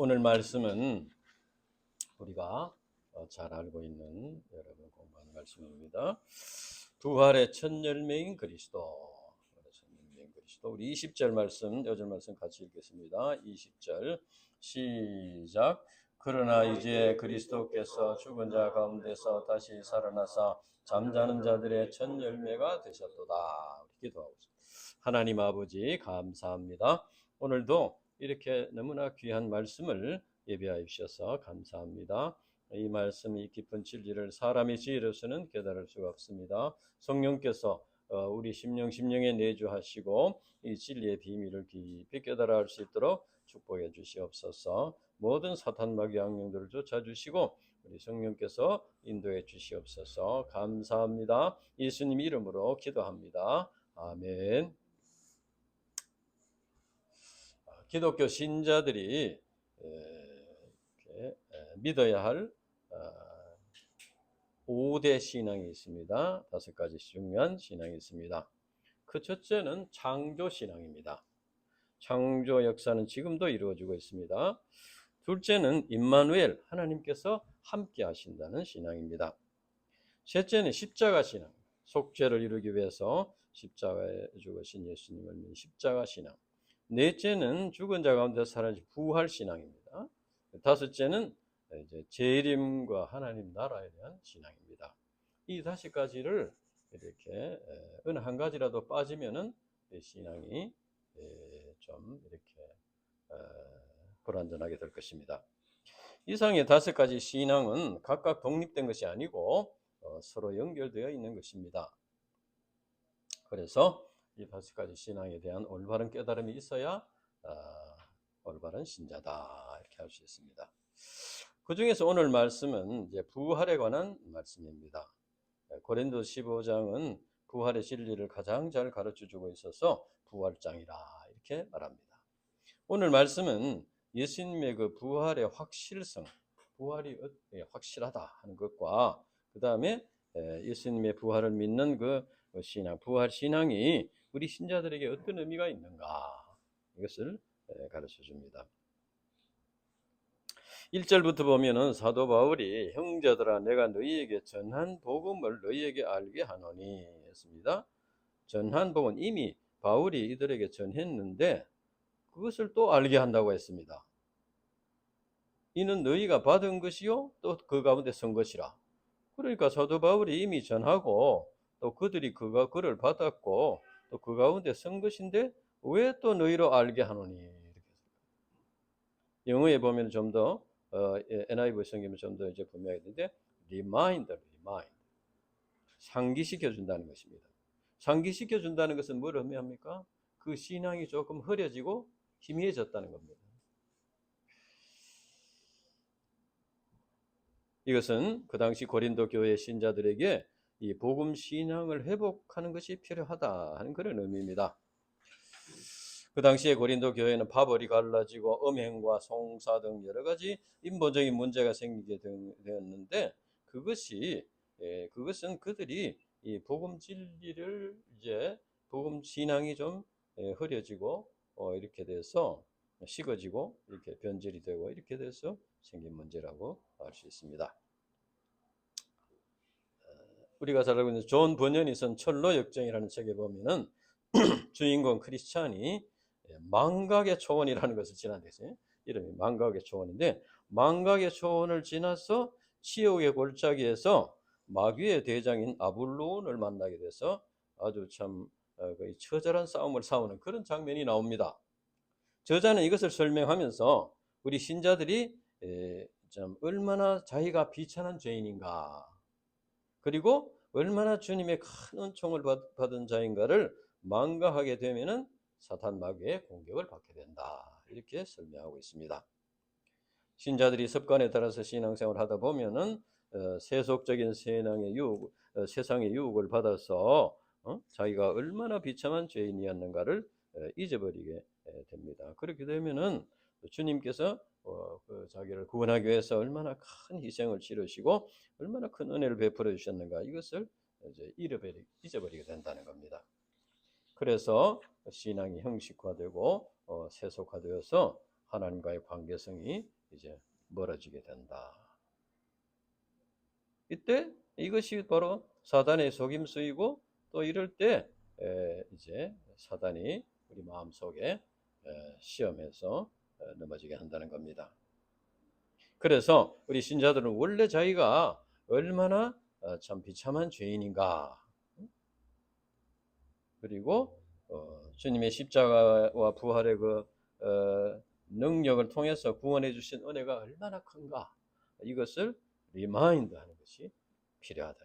오늘 말씀은 우리가 잘 알고 있는 여러분 공부하는 말씀입니다. 부활의 첫 열매인 그리스도. 우리 20절 말씀, 요절 말씀 같이 읽겠습니다. 20절 시작. 그러나 이제 그리스도께서 죽은 자 가운데서 다시 살아나사 잠자는 자들의 첫 열매가 되셨도다. 기도하고 있습니다. 하나님 아버지 감사합니다. 오늘도 이렇게 너무나 귀한 말씀을 예배하여 주셔서 감사합니다. 이 말씀, 이 깊은 진리를 사람이 지혜로서는 깨달을 수가 없습니다. 성령께서 우리 심령에 내주하시고 이 진리의 비밀을 깊이 깨달아 알 수 있도록 축복해 주시옵소서. 모든 사탄 마귀 악령들을 쫓아주시고 우리 성령께서 인도해 주시옵소서. 감사합니다. 예수님 이름으로 기도합니다. 아멘. 기독교 신자들이 믿어야 할 5대 신앙이 있습니다. 5가지 중요한 신앙이 있습니다. 그 첫째는 창조 신앙입니다. 창조 역사는 지금도 이루어지고 있습니다. 둘째는 임마누엘, 하나님께서 함께 하신다는 신앙입니다. 셋째는 십자가 신앙, 속죄를 이루기 위해서 십자가에 죽으신 예수님을 믿는 십자가 신앙. 넷째는 죽은 자 가운데 살아나신 부활 신앙입니다. 다섯째는 이제 재림과 하나님 나라에 대한 신앙입니다. 이 5가지를 이렇게 어느 한 가지라도 빠지면은 신앙이 좀 이렇게 불완전하게 될 것입니다. 이상의 5가지 신앙은 각각 독립된 것이 아니고 서로 연결되어 있는 것입니다. 그래서 이 5가지 신앙에 대한 올바른 깨달음이 있어야 올바른 신자다 이렇게 할 수 있습니다. 그 중에서 오늘 말씀은 이제 부활에 관한 말씀입니다. 고린도 15장은 부활의 진리를 가장 잘 가르쳐주고 있어서 부활장이라 이렇게 말합니다. 오늘 말씀은 예수님의 그 부활의 확실성, 부활이 확실하다 하는 것과 그 다음에 예수님의 부활을 믿는 그 신앙, 부활 신앙이 우리 신자들에게 어떤 의미가 있는가 이것을 가르쳐 줍니다. 1절부터 보면은 사도 바울이 형제들아 내가 너희에게 전한 복음을 너희에게 알게 하노니 했습니다. 전한 복음은 이미 바울이 이들에게 전했는데 그것을 또 알게 한다고 했습니다. 이는 너희가 받은 것이요 또 그 가운데 선 것이라. 그러니까 사도 바울이 이미 전하고 또 그들이 그를 받았고 또 그 가운데 선 것인데 왜 또 너희로 알게 하노니 이렇게. 영어에 보면 좀 더 NIV 성경은 좀 더 이제 분명히 있는데 remind 상기시켜 준다는 것입니다. 상기시켜 준다는 것은 뭘 의미합니까? 그 신앙이 조금 흐려지고 희미해졌다는 겁니다. 이것은 그 당시 고린도 교회 신자들에게 이 복음 신앙을 회복하는 것이 필요하다 하는 그런 의미입니다. 그 당시에 고린도 교회는 파벌이 갈라지고 음행과 송사 등 여러 가지 인본적인 문제가 생기게 되었는데 그것은 그들이 이 복음 진리를 이제 복음 신앙이 좀 흐려지고 이렇게 돼서 식어지고 이렇게 변질이 되고 이렇게 돼서 생긴 문제라고 할 수 있습니다. 우리가 잘 알고 있는 존 버년이 쓴 철로 역정이라는 책에 보면은 주인공 크리스찬이 망각의 초원이라는 것을 지나댔어요. 이름이 망각의 초원인데 망각의 초원을 지나서 치욕의 골짜기에서 마귀의 대장인 아블론을 만나게 돼서 아주 참 거의 처절한 싸움을 싸우는 그런 장면이 나옵니다. 저자는 이것을 설명하면서 우리 신자들이 참 얼마나 자기가 비천한 죄인인가 그리고 얼마나 주님의 큰 은총을 받은 자인가를 망각하게 되면은 사탄 마귀의 공격을 받게 된다. 이렇게 설명하고 있습니다. 신자들이 습관에 따라서 신앙생활을 하다 보면은 세속적인 세상의 유혹을 받아서 자기가 얼마나 비참한 죄인이었는가를 잊어버리게 됩니다. 그렇게 되면은 주님께서 자기를 구원하기 위해서 얼마나 큰 희생을 치르시고 얼마나 큰 은혜를 베풀어 주셨는가 이것을 이제 잊어버리게 된다는 겁니다. 그래서 신앙이 형식화되고 세속화되어서 하나님과의 관계성이 이제 멀어지게 된다. 이때 이것이 바로 사단의 속임수이고, 또 이럴 때 이제 사단이 우리 마음속에 시험해서 넘어지게 한다는 겁니다. 그래서 우리 신자들은 원래 자기가 얼마나 참 비참한 죄인인가, 그리고 주님의 십자가와 부활의 그 능력을 통해서 구원해 주신 은혜가 얼마나 큰가, 이것을 리마인드하는 것이 필요하다.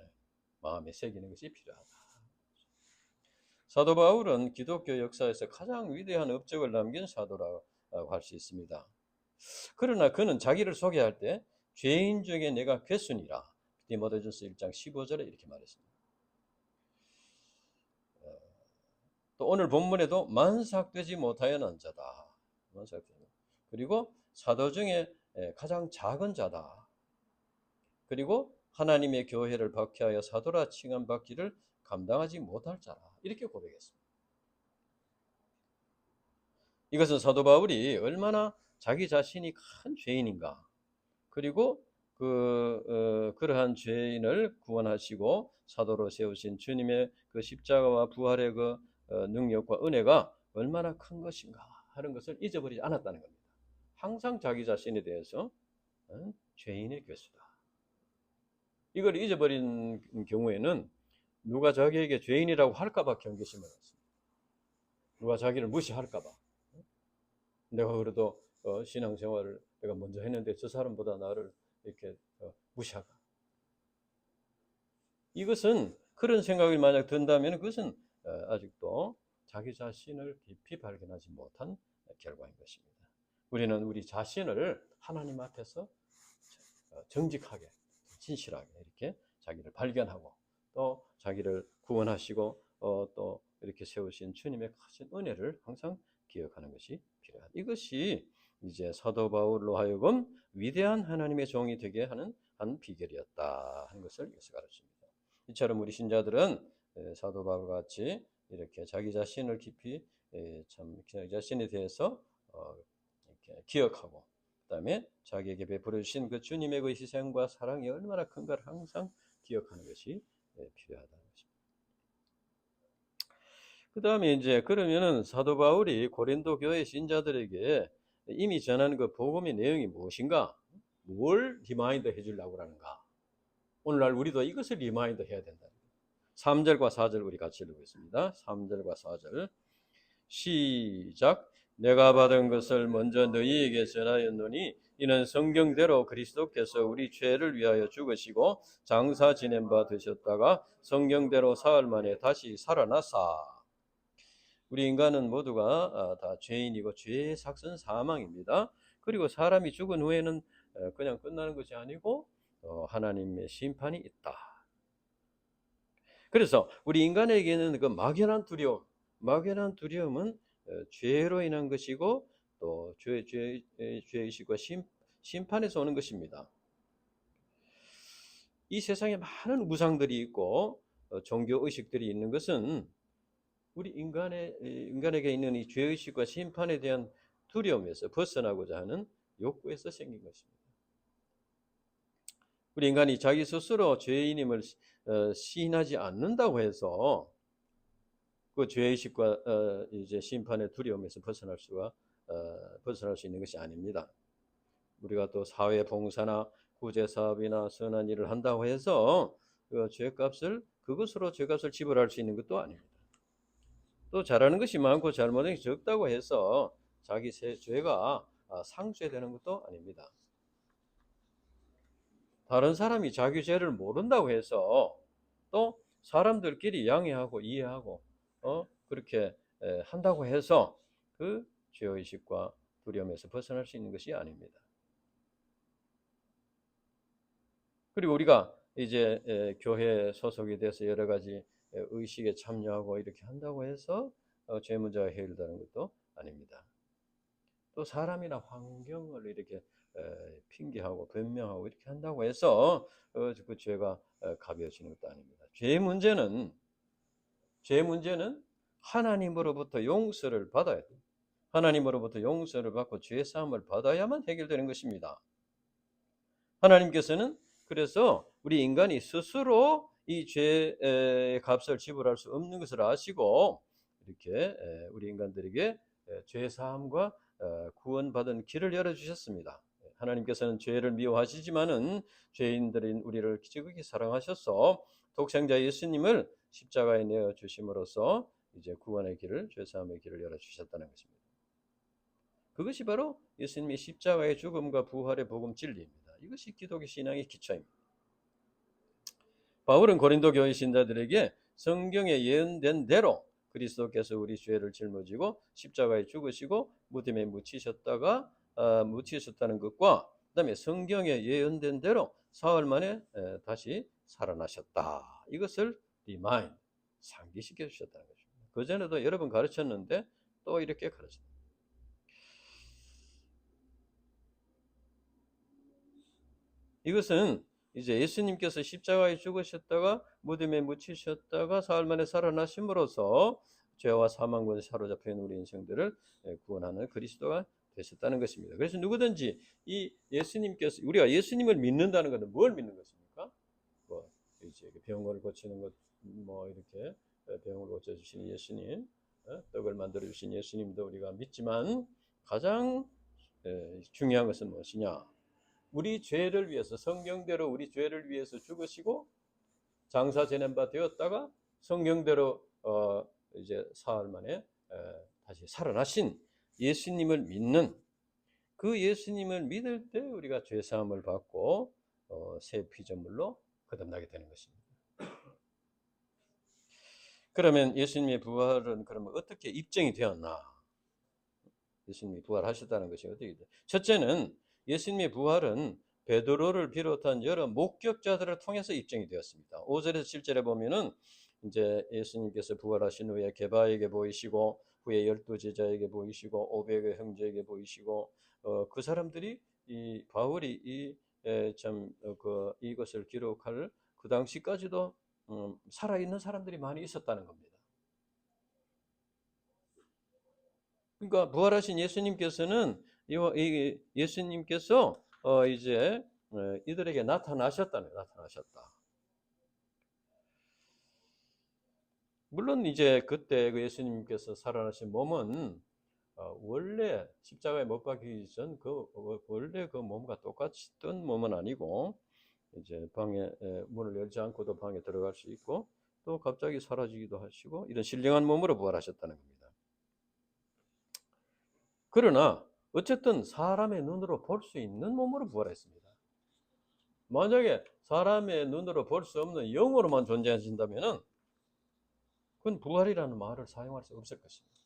마음에 새기는 것이 필요하다. 사도 바울은 기독교 역사에서 가장 위대한 업적을 남긴 사도라고 할 수 있습니다. 그러나 그는 자기를 소개할 때 죄인 중에 내가 괴순이라, 디모데전서 1장 15절에 이렇게 말했습니다. 또 오늘 본문에도 만삭되지 못하여난 자다. 그리고 사도 중에 가장 작은 자다. 그리고 하나님의 교회를 박해하여 사도라 칭함받기를 감당하지 못할 자라. 이렇게 고백했습니다. 이것은 사도 바울이 얼마나 자기 자신이 큰 죄인인가, 그리고 그러한 죄인을 구원하시고 사도로 세우신 주님의 그 십자가와 부활의 그 능력과 은혜가 얼마나 큰 것인가 하는 것을 잊어버리지 않았다는 겁니다. 항상 자기 자신에 대해서 죄인의 괴수다. 이걸 잊어버린 경우에는 누가 자기에게 죄인이라고 할까봐 경계심을 갖습니다. 누가 자기를 무시할까봐. 내가 그래도 신앙생활을 내가 먼저 했는데 저 사람보다 나를 이렇게 무시할까. 이것은 그런 생각이 만약 든다면 그것은 아직도 자기 자신을 깊이 발견하지 못한 결과인 것입니다. 우리는 우리 자신을 하나님 앞에서 정직하게, 진실하게 이렇게 자기를 발견하고, 또 자기를 구원하시고 또 이렇게 세우신 주님의 크신 은혜를 항상 기억하는 것이 필요하다. 이것이 이제 사도 바울로 하여금 위대한 하나님의 종이 되게 하는 한 비결이었다 하는 것을 여기서 가르칩니다. 이처럼 우리 신자들은 사도 바울 같이 이렇게 자기 자신을 깊이 참 자기 자신에 대해서 이렇게 기억하고, 그다음에 자기에게 베풀어 주신 그 주님의 그 희생과 사랑이 얼마나 큰가를 항상 기억하는 것이 필요하다는 것입니다. 그다음에 이제 그러면은 사도 바울이 고린도 교회 신자들에게 이미 전하는 그 복음의 내용이 무엇인가? 뭘 리마인드 해주려고 하는가? 오늘날 우리도 이것을 리마인드 해야 된다. 3절과 4절 우리 같이 읽겠습니다. 3절과 4절 시작. 내가 받은 것을 먼저 너희에게 전하였노니 이는 성경대로 그리스도께서 우리 죄를 위하여 죽으시고 장사 지낸 바 되셨다가 성경대로 사흘 만에 다시 살아나사. 우리 인간은 모두가 다 죄인이고 죄의 삭은 사망입니다. 그리고 사람이 죽은 후에는 그냥 끝나는 것이 아니고 하나님의 심판이 있다. 그래서 우리 인간에게는 그 막연한 두려움은 죄로 인한 것이고, 또 죄의식과 심판에서 오는 것입니다. 이 세상에 많은 우상들이 있고 종교 의식들이 있는 것은 우리 인간에게 있는 이 죄의식과 심판에 대한 두려움에서 벗어나고자 하는 욕구에서 생긴 것입니다. 우리 인간이 자기 스스로 죄인임을 시인하지 않는다고 해서 그 죄의식과 이제 심판의 두려움에서 벗어날 수 있는 것이 아닙니다. 우리가 또 사회 봉사나 구제 사업이나 선한 일을 한다고 해서 그 그것으로 죄값을 지불할 수 있는 것도 아닙니다. 또 잘하는 것이 많고 잘못한 것이 적다고 해서 자기 죄가 상쇄되는 것도 아닙니다. 다른 사람이 자기 죄를 모른다고 해서 또 사람들끼리 양해하고 이해하고 그렇게 한다고 해서 그 죄의식과 두려움에서 벗어날 수 있는 것이 아닙니다. 그리고 우리가 이제 교회 소속이 돼서 여러 가지 의식에 참여하고 이렇게 한다고 해서 죄 문제가 해결되는 것도 아닙니다. 또 사람이나 환경을 이렇게 핑계하고 변명하고 이렇게 한다고 해서 그 죄가 가벼워지는 것도 아닙니다. 죄 문제는 하나님으로부터 용서를 받아야 돼요. 하나님으로부터 용서를 받고 죄 사함을 받아야만 해결되는 것입니다. 하나님께서는 그래서 우리 인간이 스스로 이 죄의 값을 지불할 수 없는 것을 아시고 이렇게 우리 인간들에게 죄 사함과 구원받은 길을 열어주셨습니다. 하나님께서는 죄를 미워하시지만은 죄인들인 우리를 지극히 사랑하셔서 독생자 예수님을 십자가에 내어 주심으로써 이제 구원의 길을, 죄 사함의 길을 열어 주셨다는 것입니다. 그것이 바로 예수님의 십자가의 죽음과 부활의 복음 진리입니다. 이것이 기독교 신앙의 기초입니다. 바울은 고린도 교회 신자들에게 성경에 예언된 대로 그리스도께서 우리 죄를 짊어지고 십자가에 죽으시고 무덤에 묻히셨다는 것과 그다음에 성경에 예언된 대로 사흘 만에 다시 살아나셨다. 이것을 리마인드, 상기시켜 주셨다는 것입니다. 그전에도 여러 번 가르쳤는데 또 이렇게 가르쳤습니다. 이것은 이제 예수님께서 십자가에 죽으셨다가 무덤에 묻히셨다가 사흘 만에 살아나심으로써 죄와 사망과 사로잡혀 있는 우리 인생들을 구원하는 그리스도가 되셨다는 것입니다. 그래서 누구든지 이 예수님께서, 우리가 예수님을 믿는다는 것은 뭘 믿는 것입니까? 뭐 이제 병을 고치는 것, 뭐 이렇게 병을 고쳐 주시는 예수님, 떡을 만들어 주신 예수님도 우리가 믿지만 가장 중요한 것은 무엇이냐? 우리 죄를 위해서, 성경대로 우리 죄를 위해서 죽으시고 장사 지낸 바 되었다가 성경대로 이제 사흘 만에 다시 살아나신 예수님을 믿는, 그 예수님을 믿을 때 우리가 죄 사함을 받고 새 피조물로 거듭나게 되는 것입니다. 그러면 예수님의 부활은 그러면 어떻게 입증이 되었나? 예수님이 부활하셨다는 것이 어떻게 돼요? 첫째는 예수님의 부활은 베드로를 비롯한 여러 목격자들을 통해서 입증이 되었습니다. 5절에서 7절에 보면은 이제 예수님께서 부활하신 후에 게바에게 보이시고 후에 12제자에게 보이시고 500의 형제에게 보이시고 그 사람들이 이 바울이 이것을 기록할 그 당시까지도 살아있는 사람들이 많이 있었다는 겁니다. 그러니까 부활하신 예수님께서는 예수님께서 이제 이들에게 나타나셨다. 물론 이제 그때 그 예수님께서 살아나신 몸은 원래 십자가에 못 박히기 전 원래 그 몸과 똑같이 뜬 몸은 아니고 이제 방에 문을 열지 않고도 방에 들어갈 수 있고 또 갑자기 사라지기도 하시고 이런 신령한 몸으로 부활하셨다는 겁니다. 그러나 어쨌든 사람의 눈으로 볼 수 있는 몸으로 부활했습니다. 만약에 사람의 눈으로 볼 수 없는 영으로만 존재하신다면 그건 부활이라는 말을 사용할 수 없을 것입니다.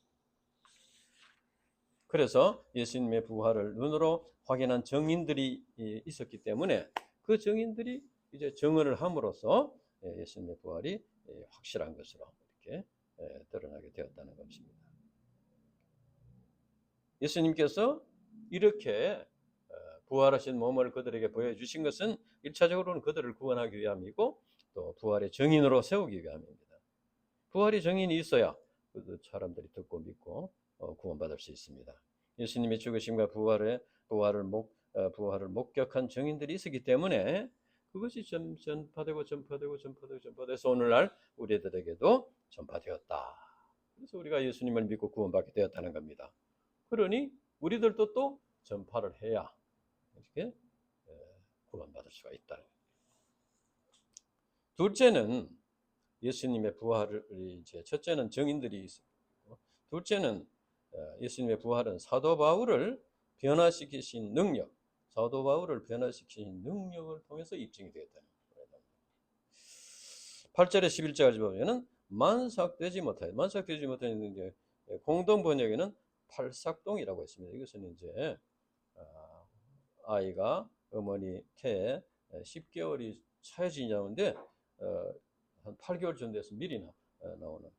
그래서 예수님의 부활을 눈으로 확인한 증인들이 있었기 때문에 그 증인들이 이제 증언을 함으로써 예수님의 부활이 확실한 것으로 이렇게 드러나게 되었다는 것입니다. 예수님께서 이렇게 부활하신 몸을 그들에게 보여주신 것은 1차적으로는 그들을 구원하기 위함이고 또 부활의 증인으로 세우기 위함입니다. 부활의 증인이 있어야 그 사람들이 듣고 믿고 구원받을 수 있습니다. 예수님의 죽으심과 부활을 목격한 증인들이 있었기 때문에 그것이 전파돼서 오늘날 우리들에게도 전파되었다. 그래서 우리가 예수님을 믿고 구원받게 되었다는 겁니다. 그러니 우리들도 또 전파를 해야 이렇게 구원받을 수가 있다. 둘째는 예수님의 부활을 이제 첫째는 증인들이 있었고, 둘째는 예수님의 부활은 사도 바울을 변화시키신 능력, 사도 바울을 변화시키신 능력을 통해서 입증이 되었다는 거예요. 8절에 11절까지 보면은 만삭되지 못한 이제 공동 번역에는 팔삭동이라고 했습니다. 이것은 이제 아이가 어머니 태에 10개월이 차야 지나는데 한 8개월 전 돼서 미리 나오는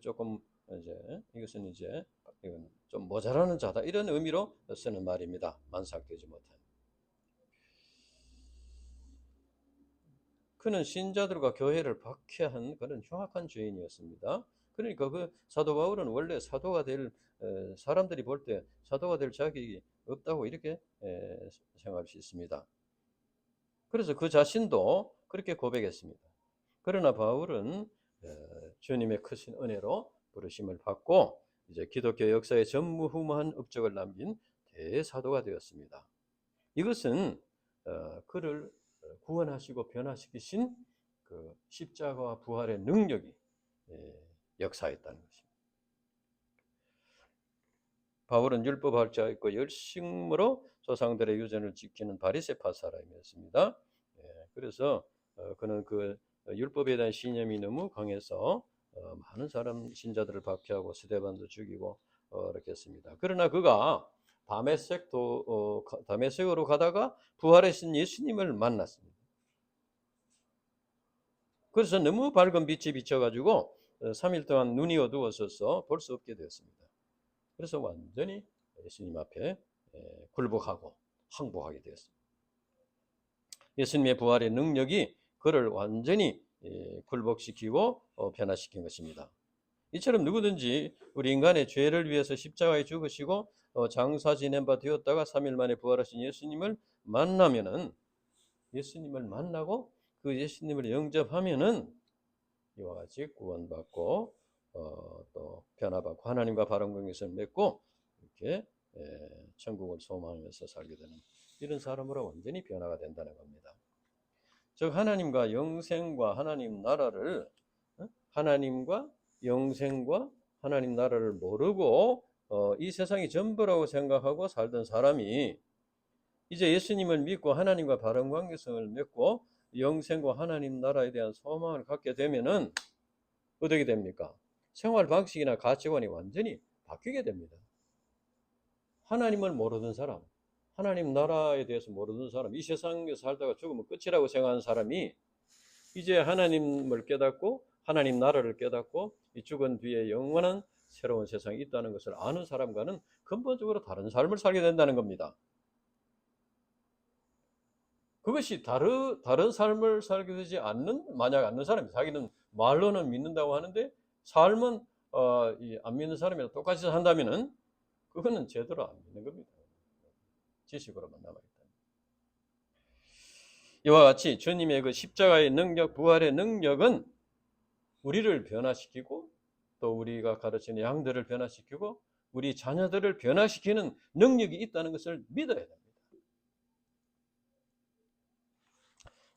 조금 이제 이것은 이제 이건 좀 모자라는 자다 이런 의미로 쓰는 말입니다. 만삭되지 못한. 그는 신자들과 교회를 박해한 그런 흉악한 죄인이었습니다. 그러니까 그 사도 바울은 원래 사도가 될 사람들이 볼 때 사도가 될 자격이 없다고 이렇게 생각할 수 있습니다. 그래서 그 자신도 그렇게 고백했습니다. 그러나 바울은 주님의 크신 은혜로 부르심을 받고 이제 기독교 역사에 전무후무한 업적을 남긴 대사도가 되었습니다. 이것은 그를 구원하시고 변화시키신 그 십자가와 부활의 능력이 역사했다는 것입니다. 바울은 율법학자였고 열심으로 조상들의 유전을 지키는 바리새파 사람이었습니다. 그래서 그는 그 율법에 대한 신념이 너무 강해서 많은 사람 신자들을 박해하고 스데반도 죽이고 이렇게 했습니다. 그러나 그가 다메섹으로 가다가 부활하신 예수님을 만났습니다. 그래서 너무 밝은 빛이 비쳐가지고 3일 동안 눈이 어두웠어서 볼 수 없게 되었습니다. 그래서 완전히 예수님 앞에 굴복하고 항복하게 되었습니다. 예수님의 부활의 능력이 그를 완전히 굴복시키고 변화시킨 것입니다. 이처럼 누구든지 우리 인간의 죄를 위해서 십자가에 죽으시고 장사 지낸 바 되었다가 3일 만에 부활하신 예수님을 만나면은 예수님을 만나고 그 예수님을 영접하면은 이와 같이 구원받고 또 변화받고 하나님과 바른 관계를 맺고 이렇게 천국을 소망하면서 살게 되는 이런 사람으로 완전히 변화가 된다는 겁니다. 즉 하나님과 영생과 하나님 나라를 하나님과 영생과 하나님 나라를 모르고 이 세상이 전부라고 생각하고 살던 사람이 이제 예수님을 믿고 하나님과 바른 관계성을 맺고 영생과 하나님 나라에 대한 소망을 갖게 되면은 어떻게 됩니까? 생활 방식이나 가치관이 완전히 바뀌게 됩니다. 하나님을 모르는 사람, 하나님 나라에 대해서 모르는 사람, 이 세상에서 살다가 죽으면 끝이라고 생각하는 사람이 이제 하나님을 깨닫고 하나님 나라를 깨닫고 이 죽은 뒤에 영원한 새로운 세상이 있다는 것을 아는 사람과는 근본적으로 다른 삶을 살게 된다는 겁니다. 그것이 다른 삶을 살게 되지 만약 않는 사람이 자기는 말로는 믿는다고 하는데 삶은 안 믿는 사람이랑 똑같이 산다면은 그거는 제대로 안 믿는 겁니다. 지식으로만 남아있다. 이와 같이 주님의 그 십자가의 능력, 부활의 능력은 우리를 변화시키고 또 우리가 가르치는 양들을 변화시키고 우리 자녀들을 변화시키는 능력이 있다는 것을 믿어야 됩니다.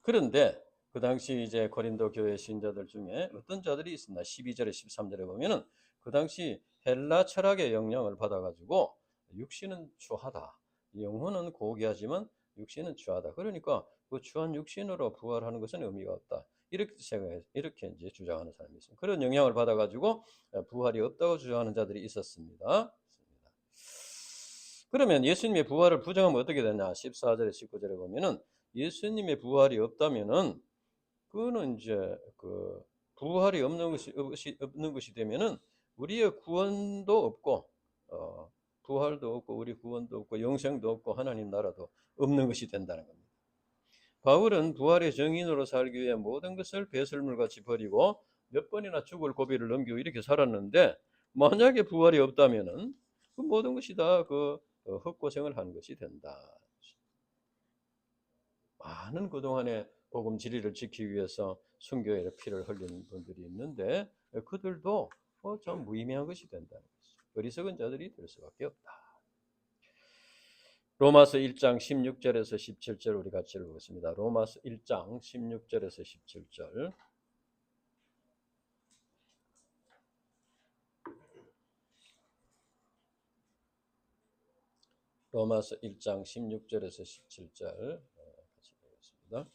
그런데 그 당시 이제 고린도 교회 신자들 중에 어떤 자들이 있습니다. 12절에 13절에 보면은 그 당시 헬라 철학의 영향을 받아가지고 육신은 추하다. 영혼은 고귀하지만 육신은 추하다. 그러니까 그 추한 육신으로 부활하는 것은 의미가 없다. 이렇게 이제 주장하는 사람이 있습니다. 그런 영향을 받아가지고 부활이 없다고 주장하는 자들이 있었습니다. 그러면 예수님의 부활을 부정하면 어떻게 되냐? 14절에 19절에 보면은 예수님의 부활이 없다면은 그거는 이제 그 부활이 없는 것이 되면은 우리의 구원도 없고 부활도 없고 우리 구원도 없고 영생도 없고 하나님 나라도 없는 것이 된다는 겁니다. 바울은 부활의 정인으로 살기 위해 모든 것을 배설물같이 버리고 몇 번이나 죽을 고비를 넘기고 이렇게 살았는데 만약에 부활이 없다면은 그 모든 것이 다 그 헛고생을 한 것이 된다. 많은 그동안의 복음 진리를 지키기 위해서 순교의 피를 흘린 분들이 있는데 그들도 참 무의미한 것이 된다는 것이죠. 어리석은 자들이 될 수밖에 없다. 로마서 1장 16절에서 17절 우리 같이 읽겠습니다. 로마서 1장 16절에서 17절. 로마서 1장 16절에서 17절 같이 읽겠습니다.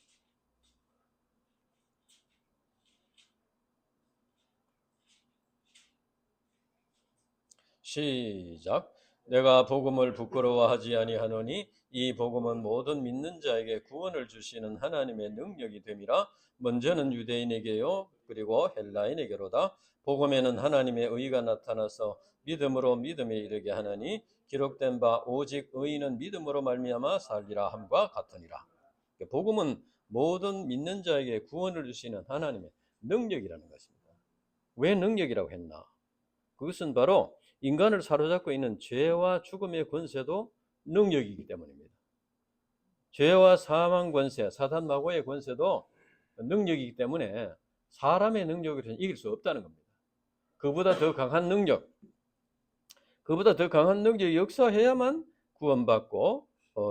시작. 내가 복음을 부끄러워하지 아니하노니 이 복음은 모든 믿는 자에게 구원을 주시는 하나님의 능력이 됨이라. 먼저는 유대인에게요 그리고 헬라인에게로다. 복음에는 하나님의 의가 나타나서 믿음으로 믿음에 이르게 하나니 기록된 바 오직 의인은 믿음으로 말미암아 살리라 함과 같으니라. 복음은 모든 믿는 자에게 구원을 주시는 하나님의 능력이라는 것입니다. 왜 능력이라고 했나? 그것은 바로 인간을 사로잡고 있는 죄와 죽음의 권세도 능력이기 때문입니다. 죄와 사망 권세, 사단 마귀의 권세도 능력이기 때문에 사람의 능력으로는 이길 수 없다는 겁니다. 그보다 더 강한 능력, 그보다 더 강한 능력이 역사해야만 구원받고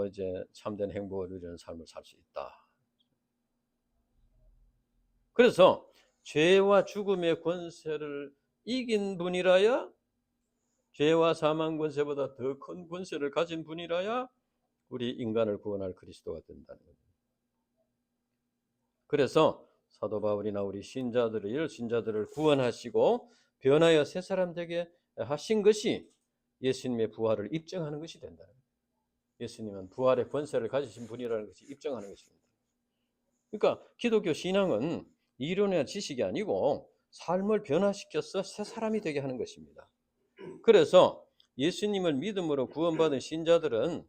이제 참된 행복을 누리는 삶을 살 수 있다. 그래서 죄와 죽음의 권세를 이긴 분이라야, 죄와 사망 권세보다 더 큰 권세를 가진 분이라야 우리 인간을 구원할 그리스도가 된다는 겁니다. 그래서 사도 바울이나 우리 신자들을 구원하시고 변하여 새 사람 되게 하신 것이 예수님의 부활을 입증하는 것이 된다. 예수님은 부활의 권세를 가지신 분이라는 것이 입증하는 것입니다. 그러니까 기독교 신앙은 이론이나 지식이 아니고 삶을 변화시켜서 새 사람이 되게 하는 것입니다. 그래서 예수님을 믿음으로 구원받은 신자들은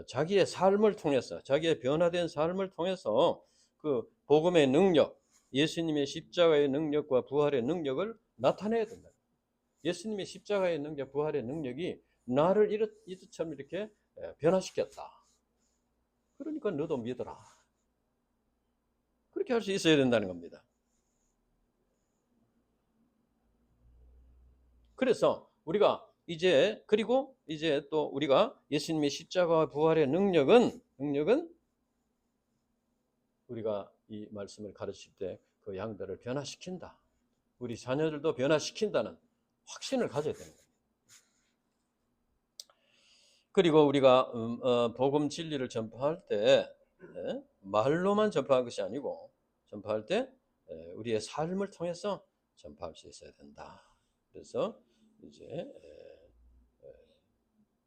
자기의 삶을 통해서, 자기의 변화된 삶을 통해서 그 복음의 능력, 예수님의 십자가의 능력과 부활의 능력을 나타내야 된다. 예수님의 십자가의 능력, 부활의 능력이 나를 이처럼 이렇게 변화시켰다. 그러니까 너도 믿어라. 그렇게 할 수 있어야 된다는 겁니다. 그래서 우리가 그리고 이제 또 우리가 예수님의 십자가와 부활의 능력은 우리가 이 말씀을 가르칠 때 그 양들을 변화시킨다. 우리 자녀들도 변화시킨다는 확신을 가져야 됩니다. 그리고 우리가 복음 진리를 전파할 때 말로만 전파할 것이 아니고 전파할 때 우리의 삶을 통해서 전파할 수 있어야 된다. 그래서 이제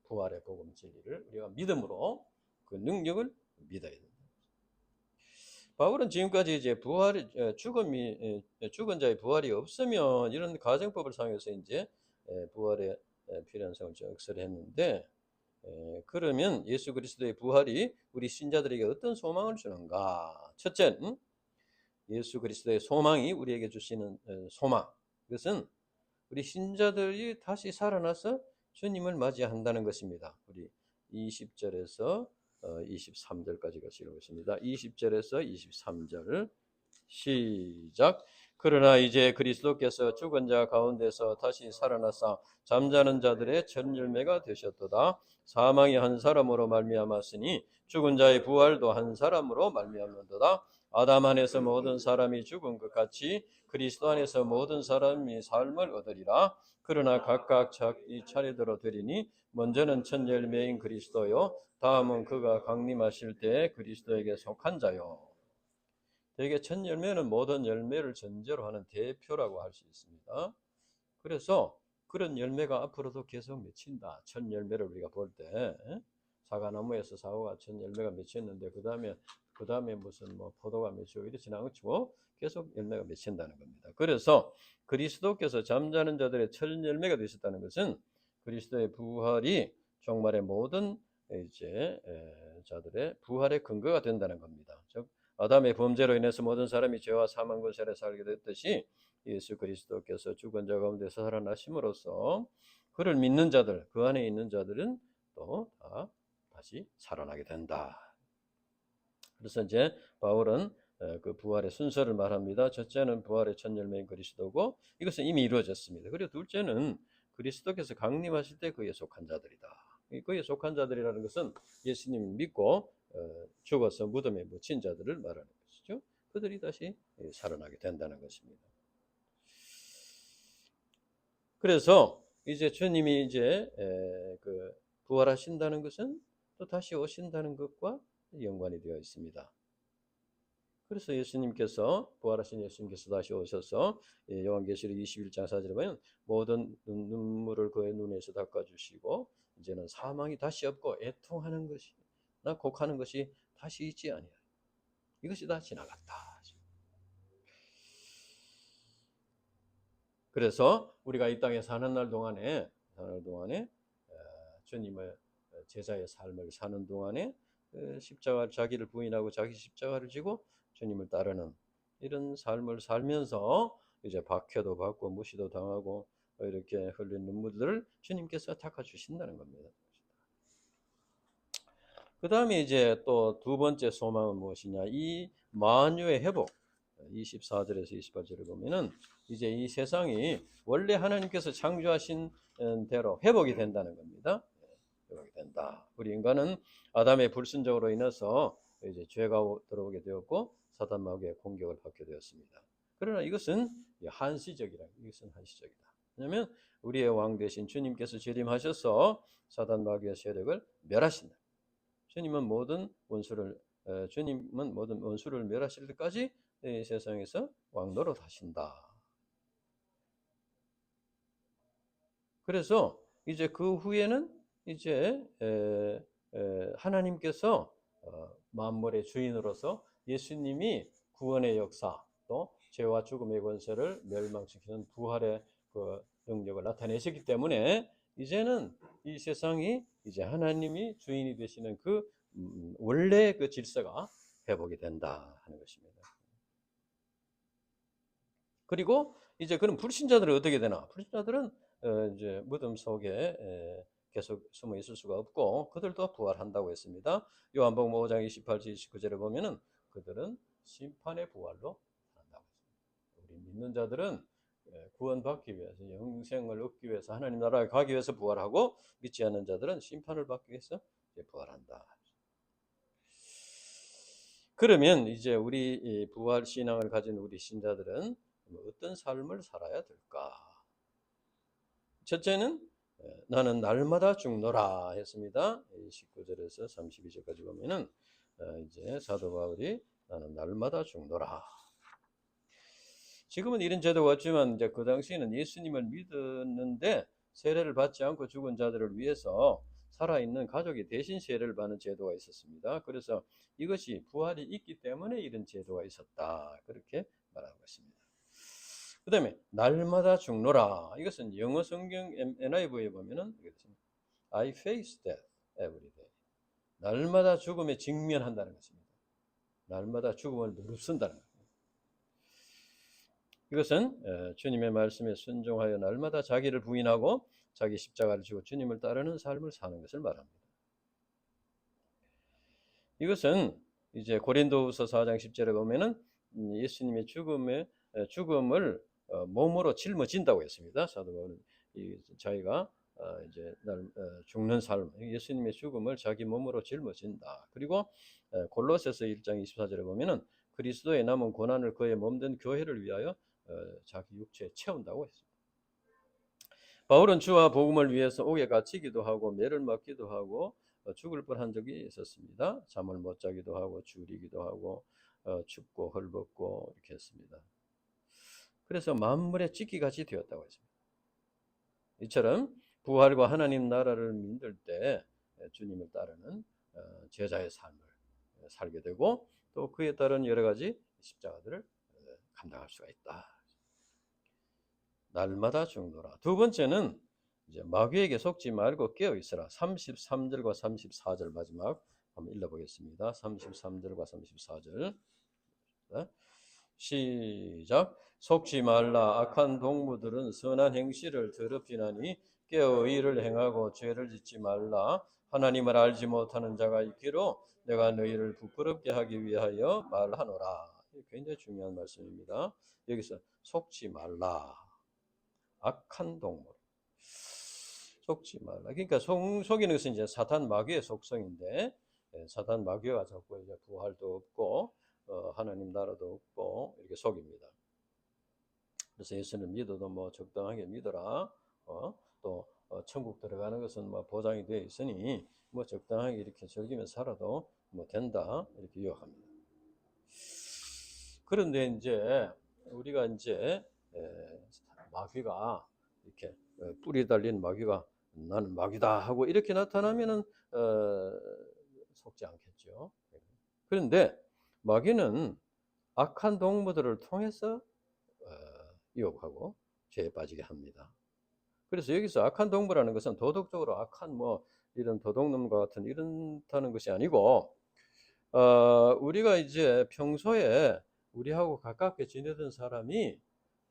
부활의 복음 진리를 우리가 믿음으로 그 능력을 믿어야 된다. 바울은 지금까지 이제 죽은 자의 부활이 없으면 이런 가정법을 사용해서 이제 부활의 필요성을 억설을 했는데, 그러면 예수 그리스도의 부활이 우리 신자들에게 어떤 소망을 주는가? 첫째는 예수 그리스도의 소망이 우리에게 주시는 소망. 이것은 우리 신자들이 다시 살아나서 주님을 맞이한다는 것입니다. 우리 20절에서 23절까지 같이 읽겠습니다. 20절에서 23절 시작. 그러나 이제 그리스도께서 죽은 자 가운데서 다시 살아나사 잠자는 자들의 첫 열매가 되셨도다. 사망이 한 사람으로 말미암았으니 죽은 자의 부활도 한 사람으로 말미암는도다. 아담 안에서 모든 사람이 죽은 것 같이 그리스도 안에서 모든 사람이 삶을 얻으리라. 그러나 각각 자기 차례대로 되리니 먼저는 첫 열매인 그리스도요, 다음은 그가 강림하실 때 그리스도에게 속한 자요. 대개 첫 열매는 모든 열매를 전제로 하는 대표라고 할 수 있습니다. 그래서 그런 열매가 앞으로도 계속 맺힌다. 첫 열매를 우리가 볼 때 사과나무에서 사과가 첫 열매가 맺혔는데 그 다음에 무슨 뭐 포도가 맺히고 이렇지는 않고 계속 열매가 맺힌다는 겁니다. 그래서 그리스도께서 잠자는 자들의 첫 열매가 되셨다는 것은 그리스도의 부활이 종말의 모든 이제 자들의 부활의 근거가 된다는 겁니다. 즉 아담의 범죄로 인해서 모든 사람이 죄와 사망 권세에 살게 됐듯이 예수 그리스도께서 죽은 자 가운데서 살아나심으로써 그를 믿는 자들, 그 안에 있는 자들은 또 다시 살아나게 된다. 그래서 이제 바울은 그 부활의 순서를 말합니다. 첫째는 부활의 첫 열매인 그리스도고 이것은 이미 이루어졌습니다. 그리고 둘째는 그리스도께서 강림하실 때 그에 속한 자들이다. 그에 속한 자들이라는 것은 예수님을 믿고 죽어서 무덤에 묻힌 자들을 말하는 것이죠. 그들이 다시 살아나게 된다는 것입니다. 그래서 이제 주님이 이제 그 부활하신다는 것은 또 다시 오신다는 것과 연관이 되어 있습니다. 그래서 예수님께서 부활하신 예수님께서 다시 오셔서 요한계시록 21장 4절에 보면 모든 눈물을 그의 눈에서 닦아주시고 이제는 사망이 다시 없고 애통하는 것이나 곡하는 것이 다시 있지 아니하리. 이것이 다 지나갔다. 그래서 우리가 이 땅에 사는 날 동안에 주님의 제자의 삶을 사는 동안에 십자가 자기를 부인하고 자기 십자가를 지고 주님을 따르는 이런 삶을 살면서 이제 박해도 받고 무시도 당하고 이렇게 흘린 눈물들을 주님께서 닦아주신다는 겁니다. 그 다음에 이제 또 두 번째 소망은 무엇이냐? 이 만유의 회복. 24절에서 28절을 보면은 이제 이 세상이 원래 하나님께서 창조하신 대로 회복이 된다는 겁니다. 회복이 된다. 우리 인간은 아담의 불순종으로 인해서 이제 죄가 들어오게 되었고 사단 마귀의 공격을 받게 되었습니다. 그러나 이것은 한시적이다. 이것은 한시적이다. 왜냐하면 우리의 왕 되신 주님께서 재림하셔서 사단 마귀의 세력을 멸하신다. 주님은 모든 원수를 멸하실 때까지 이 세상에서 왕노릇 하신다. 그래서 이제 그 후에는 이제 하나님께서 만물의 주인으로서 예수님이 구원의 역사 또 죄와 죽음의 권세를 멸망시키는 부활의 그 능력을 나타내셨기 때문에 이제는 이 세상이 이제 하나님이 주인이 되시는 그 원래 그 질서가 회복이 된다 하는 것입니다. 그리고 이제 그럼 불신자들은 어떻게 되나? 불신자들은 이제 무덤 속에 계속 숨어 있을 수가 없고 그들도 부활한다고 했습니다. 요한복음 5장 28절 29절에 보면은 그들은 심판의 부활로 산다고 했습니다. 우리 믿는 자들은 구원받기 위해서 영생을 얻기 위해서 하나님 나라에 가기 위해서 부활하고 믿지 않는 자들은 심판을 받기 위해서 부활한다. 그러면 이제 우리 부활 신앙을 가진 우리 신자들은 어떤 삶을 살아야 될까? 첫째는 나는 날마다 죽노라 했습니다. 19절에서 32절까지 보면은 이제 사도 바울이 나는 날마다 죽노라. 지금은 이런 제도가 없지만 이제 그 당시에는 예수님을 믿었는데 세례를 받지 않고 죽은 자들을 위해서 살아있는 가족이 대신 세례를 받는 제도가 있었습니다. 그래서 이것이 부활이 있기 때문에 이런 제도가 있었다. 그렇게 말하고 있습니다. 그 다음에 날마다 죽노라. 이것은 영어 성경 NIV에 보면은 I face death every day. 날마다 죽음에 직면한다는 것입니다. 날마다 죽음을 무릅쓴다는 것입니다. 이것은 주님의 말씀에 순종하여 날마다 자기를 부인하고 자기 십자가를 지고 주님을 따르는 삶을 사는 것을 말합니다. 이것은 이제 고린도후서 4장 10절에 보면은 예수님의 죽음을 몸으로 짊어진다고 했습니다. 사도 바울은 자기가 이제 죽는 삶, 예수님의 죽음을 자기 몸으로 짊어진다. 그리고 골로새서 1장 24절에 보면은 그리스도의 남은 고난을 그의 몸된 교회를 위하여 자기 육체에 채운다고 했습니다. 바울은 주와 복음을 위해서 옥에 갇히기도 하고 매를 맞기도 하고 죽을 뻔한 적이 있었습니다. 잠을 못 자기도 하고 줄이기도 하고 춥고 헐벗고 이렇게 했습니다. 그래서 만물의 찢기같이 되었다고 했습니다. 이처럼 부활과 하나님 나라를 믿을 때 주님을 따르는 제자의 삶을 살게 되고 또 그에 따른 여러 가지 십자가들을 감당할 수가 있다. 날마다 죽노라. 두 번째는 이제 마귀에게 속지 말고 깨어 있으라. 33절과 34절 마지막 한번 읽어보겠습니다. 33절과 34절. 시작. 속지 말라. 악한 동무들은 선한 행실을 더럽히나니 깨어 의를 행하고 죄를 짓지 말라. 하나님을 알지 못하는 자가 있기로 내가 너희를 부끄럽게 하기 위하여 말하노라. 굉장히 중요한 말씀입니다. 여기서 속지 말라. 악한 동물. 속지 말라. 그러니까 속이는 것은 이제 사탄 마귀의 속성인데 사탄 마귀가 자꾸 이제 부활도 없고 하나님 나라도 없고 이렇게 속입니다. 그래서 예수는 믿어도 뭐 적당하게 믿어라. 또 천국 들어가는 것은 뭐 보장이 되어 있으니 뭐 적당하게 이렇게 즐기며 살아도 뭐 된다 이렇게 유혹합니다. 그런데 이제 우리가 이제 마귀가 이렇게 뿔이 달린 마귀가 나는 마귀다 하고 이렇게 나타나면은 속지 않겠죠. 그런데 마귀는 악한 동무들을 통해서 유혹하고 죄에 빠지게 합니다. 그래서 여기서 악한 동무라는 것은 도덕적으로 악한 뭐 이런 도둑놈과 같은 이런다는 것이 아니고 우리가 이제 평소에 우리하고 가깝게 지내던 사람이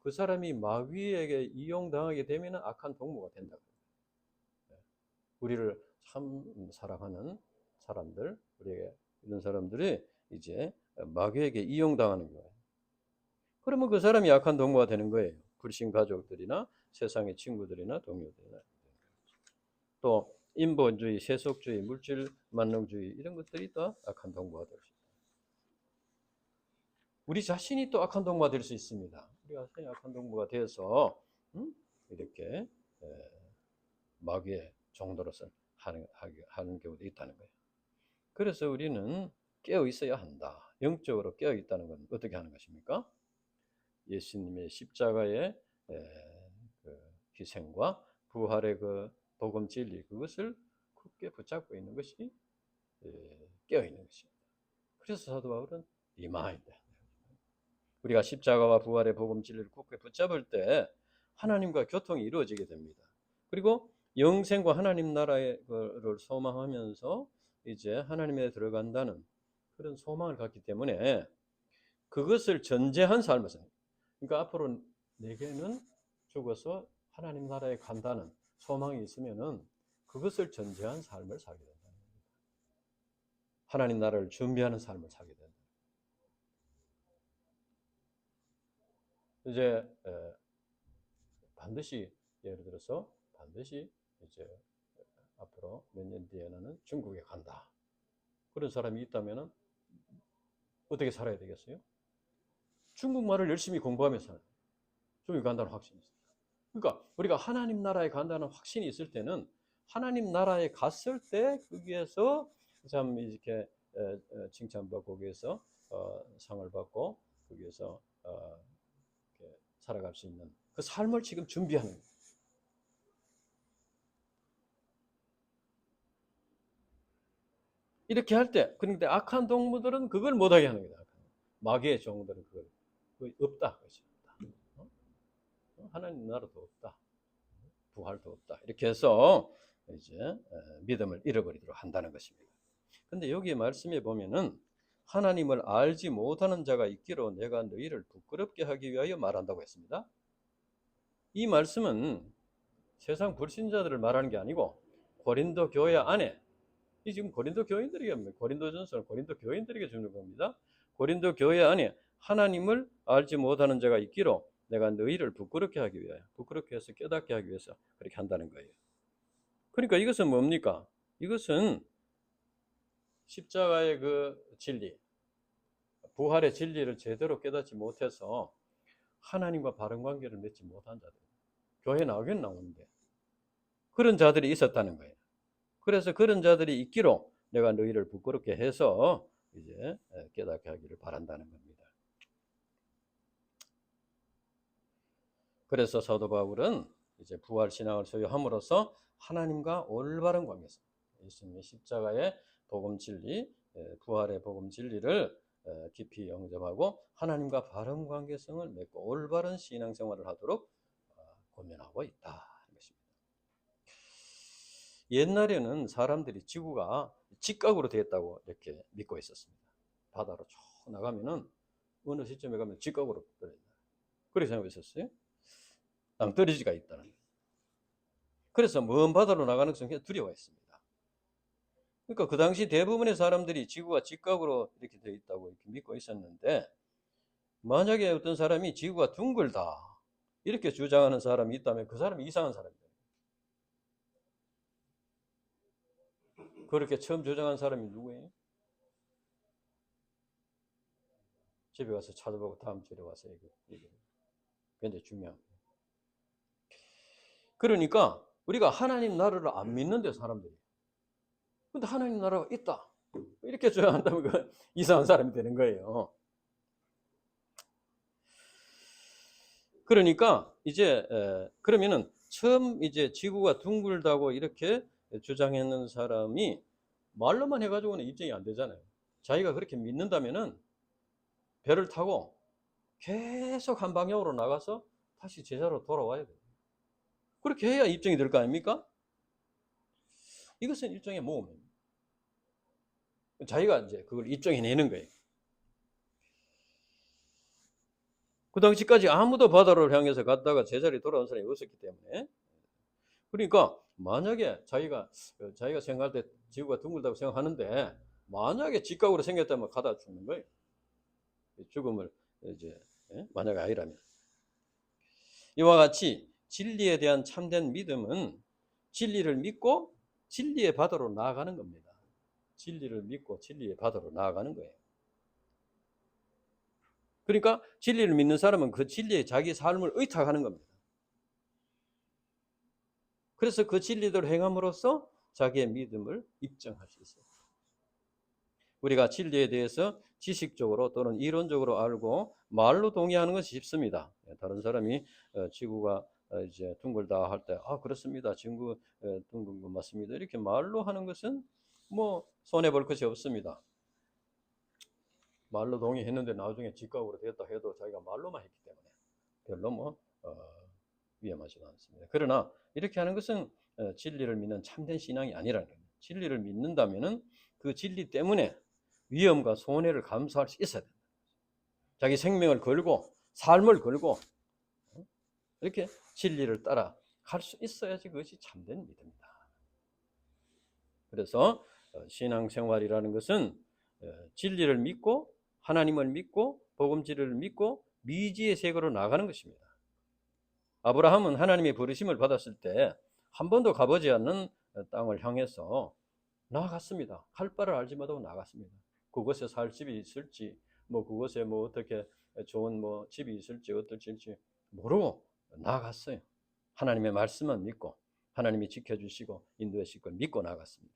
그 사람이 마귀에게 이용당하게 되면 악한 동무가 된다. 우리를 참 사랑하는 사람들, 우리에게 이런 사람들이 이제 마귀에게 이용당하는 거예요. 그러면 그 사람이 악한 동무가 되는 거예요. 불신 가족들이나 세상의 친구들이나 동료들이나. 또 인본주의, 세속주의, 물질 만능주의 이런 것들이 또 악한 동무가 될 수 있다. 우리 자신이 또 악한 동무가 될 수 있습니다. 우리 자신이 악한 동무가 되어서 이렇게 마귀의 종로로서 하는 경우도 있다는 거예요. 그래서 우리는 깨어 있어야 한다. 영적으로 깨어 있다는 건 어떻게 하는 것입니까? 예수님의 십자가의 그 희생과 부활의 그 복음 진리, 그것을 굳게 붙잡고 있는 것이 깨어 있는 것입니다. 그래서 사도 바울은 리마인드, 우리가 십자가와 부활의 복음 진리를 굳게 붙잡을 때 하나님과 교통이 이루어지게 됩니다. 그리고 영생과 하나님 나라를 소망하면서 이제 하나님에 들어간다는 그런 소망을 갖기 때문에 그것을 전제한 삶을 삽니다. 그러니까 앞으로 내게는 죽어서 하나님 나라에 간다는 소망이 있으면은 그것을 전제한 삶을 살게 된다는 겁니다. 하나님 나라를 준비하는 삶을 살게 된다. 이제 반드시 예를 들어서 반드시 이제 앞으로 몇 년 뒤에는 중국에 간다. 그런 사람이 있다면은 어떻게 살아야 되겠어요? 중국말을 열심히 공부하면서 살아요. 중국에 간다는 확신이 있어요. 그러니까 우리가 하나님 나라에 간다는 확신이 있을 때는 하나님 나라에 갔을 때 거기에서 참 이렇게 칭찬받고 거기에서 상을 받고 거기에서 이렇게 살아갈 수 있는 그 삶을 지금 준비하는 거예요. 이렇게 할 때, 그런데 악한 동무들은 그걸 못하게 하는 거다. 마귀의 종들은 그걸 없다. 하나님 나라도 없다. 부활도 없다. 이렇게 해서 이제 믿음을 잃어버리도록 한다는 것입니다. 근데 여기 말씀에 보면은 하나님을 알지 못하는 자가 있기로 내가 너희를 부끄럽게 하기 위하여 말한다고 했습니다. 이 말씀은 세상 불신자들을 말하는 게 아니고 고린도 교회 안에, 이 지금 고린도 교인들에게, 고린도전서는 고린도 교인들에게 주는 겁니다. 고린도 교회 안에 하나님을 알지 못하는 자가 있기로 내가 너희를 부끄럽게 하기 위하여, 부끄럽게 해서 깨닫게 하기 위해서 그렇게 한다는 거예요. 그러니까 이것은 뭡니까? 이것은 십자가의 그 진리, 부활의 진리를 제대로 깨닫지 못해서 하나님과 바른 관계를 맺지 못한 자들, 교회 나오긴 나오는데 그런 자들이 있었다는 거예요. 그래서 그런 자들이 있기로 내가 너희를 부끄럽게 해서 이제 깨닫게 하기를 바란다는 겁니다. 그래서 사도 바울은 이제 부활 신앙을 소유함으로써 하나님과 올바른 관계성, 예수님의 십자가의 복음 진리, 부활의 복음 진리를 깊이 영접하고 하나님과 바른 관계성을 맺고 올바른 신앙생활을 하도록 권면하고 있다. 옛날에는 사람들이 지구가 직각으로 되었다고 이렇게 믿고 있었습니다. 바다로 쭉 나가면은 어느 시점에 가면 직각으로 떨어진다. 그렇게 생각하고 있었어요. 낭떠러지가 있다는. 그래서 먼 바다로 나가는 것은 두려워했습니다. 그러니까 그 당시 대부분의 사람들이 지구가 직각으로 이렇게 되어 있다고 이렇게 믿고 있었는데, 만약에 어떤 사람이 지구가 둥글다 이렇게 주장하는 사람이 있다면 그 사람이 이상한 사람이에요. 그렇게 처음 주장한 사람이 누구예요? 집에 가서 찾아보고 다음 주에 와서 얘기해요. 굉장히 중요합니다. 그러니까 우리가 하나님 나라를 안 믿는데 사람들이, 근데 하나님 나라가 있다 이렇게 주장한다면 그 이상한 사람이 되는 거예요. 그러니까 이제 그러면은 처음 이제 지구가 둥글다고 이렇게 주장했는 사람이 말로만 해가지고는 입증이 안 되잖아요. 자기가 그렇게 믿는다면은 배를 타고 계속 한 방향으로 나가서 다시 제자로 돌아와야 돼요. 그렇게 해야 입증이 될 거 아닙니까? 이것은 일종의 모험입니다. 자기가 이제 그걸 입증해내는 거예요. 그 당시까지 아무도 바다를 향해서 갔다가 제자리 돌아온 사람이 없었기 때문에. 그러니까 만약에 자기가 생각할 때 지구가 둥글다고 생각하는데 만약에 직각으로 생겼다면 가다 죽는 거예요. 죽음을 이제 만약에 아니라면. 이와 같이 진리에 대한 참된 믿음은 진리를 믿고 진리의 바다로 나아가는 겁니다. 진리를 믿고 진리의 바다로 나아가는 거예요. 그러니까 진리를 믿는 사람은 그 진리에 자기 삶을 의탁하는 겁니다. 그래서 그 진리대로 행함으로써 자기의 믿음을 입증할 수 있어요. 우리가 진리에 대해서 지식적으로 또는 이론적으로 알고 말로 동의하는 것이 쉽습니다. 다른 사람이 지구가 이제 둥글다 할 때, 그렇습니다. 지구 둥근 거 맞습니다. 이렇게 말로 하는 것은 뭐 손해 볼 것이 없습니다. 말로 동의했는데 나중에 직각으로 됐다 해도 자기가 말로만 했기 때문에 별로 뭐 위험하지도 않습니다. 그러나 이렇게 하는 것은 진리를 믿는 참된 신앙이 아니라는 거예요. 진리를 믿는다면은 그 진리 때문에 위험과 손해를 감수할 수 있어야 된다. 자기 생명을 걸고 삶을 걸고 이렇게 진리를 따라 갈 수 있어야지 그것이 참된 믿음이다. 그래서 신앙생활이라는 것은 진리를 믿고 하나님을 믿고 복음진리를 믿고 미지의 세계로 나가는 것입니다. 아브라함은 하나님의 부르심을 받았을 때 한 번도 가보지 않는 땅을 향해서 나아갔습니다. 갈 바를 알지 못하고 나갔습니다. 그곳에 살 집이 있을지, 뭐 그곳에 뭐 어떻게 좋은 뭐 집이 있을지 어떨지 모르고 나아갔어요. 하나님의 말씀만 믿고 하나님이 지켜주시고 인도하실 걸 믿고 나아갔습니다.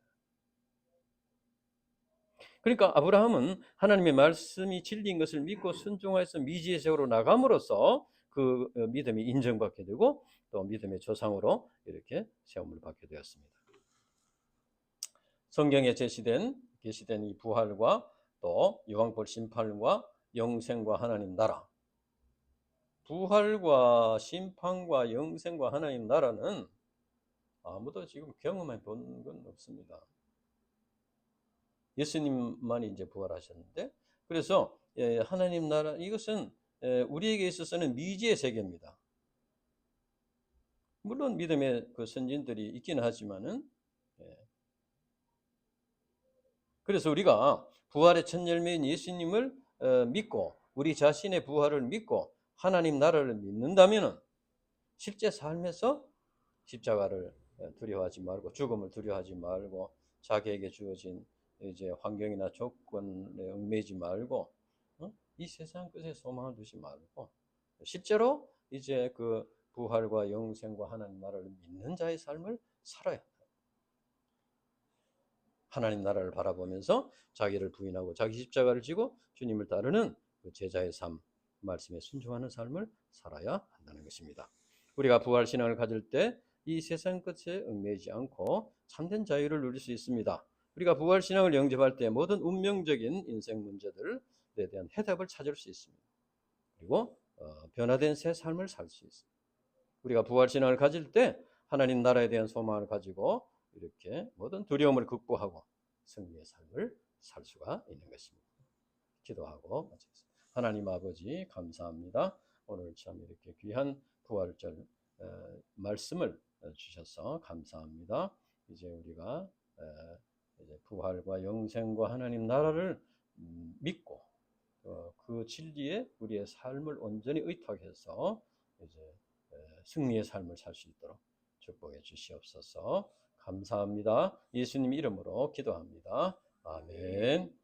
그러니까 아브라함은 하나님의 말씀이 진리인 것을 믿고 순종해서 미지의 세계로 나감으로써 그 믿음이 인정받게 되고 또 믿음의 조상으로 이렇게 세움을 받게 되었습니다. 성경에 계시된 이 부활과 또 유황불 심판과 영생과 하나님 나라, 부활과 심판과 영생과 하나님 나라는 아무도 지금 경험해 본 건 없습니다. 예수님만이 이제 부활하셨는데, 그래서 하나님 나라, 이것은 우리에게 있어서는 미지의 세계입니다. 물론 믿음의 그 선진들이 있기는 하지만은, 그래서 우리가 부활의 첫 열매인 예수님을 믿고 우리 자신의 부활을 믿고 하나님 나라를 믿는다면은 실제 삶에서 십자가를 두려워하지 말고 죽음을 두려워하지 말고 자기에게 주어진 이제 환경이나 조건에 얽매이지 말고 이 세상 끝에 소망을 두지 말고 실제로 이제 그 부활과 영생과 하나님 나라를 믿는 자의 삶을 살아야 한다. 하나님 나라를 바라보면서 자기를 부인하고 자기 십자가를 지고 주님을 따르는 그 제자의 삶, 말씀에 순종하는 삶을 살아야 한다는 것입니다. 우리가 부활 신앙을 가질 때 이 세상 끝에 얽매이지 않고 참된 자유를 누릴 수 있습니다. 우리가 부활 신앙을 영접할 때 모든 운명적인 인생 문제들에 대한 해답을 찾을 수 있습니다. 그리고 변화된 새 삶을 살 수 있습니다. 우리가 부활 신앙을 가질 때 하나님 나라에 대한 소망을 가지고 이렇게 모든 두려움을 극복하고 승리의 삶을 살 수가 있는 것입니다. 기도하고 마치겠습니다. 하나님 아버지 감사합니다. 오늘 참 이렇게 귀한 부활절 말씀을 주셔서 감사합니다. 이제 우리가 이제 부활과 영생과 하나님 나라를 믿고 그 진리에 우리의 삶을 온전히 의탁해서 이제 승리의 삶을 살 수 있도록 축복해 주시옵소서. 감사합니다. 예수님 이름으로 기도합니다. 아멘.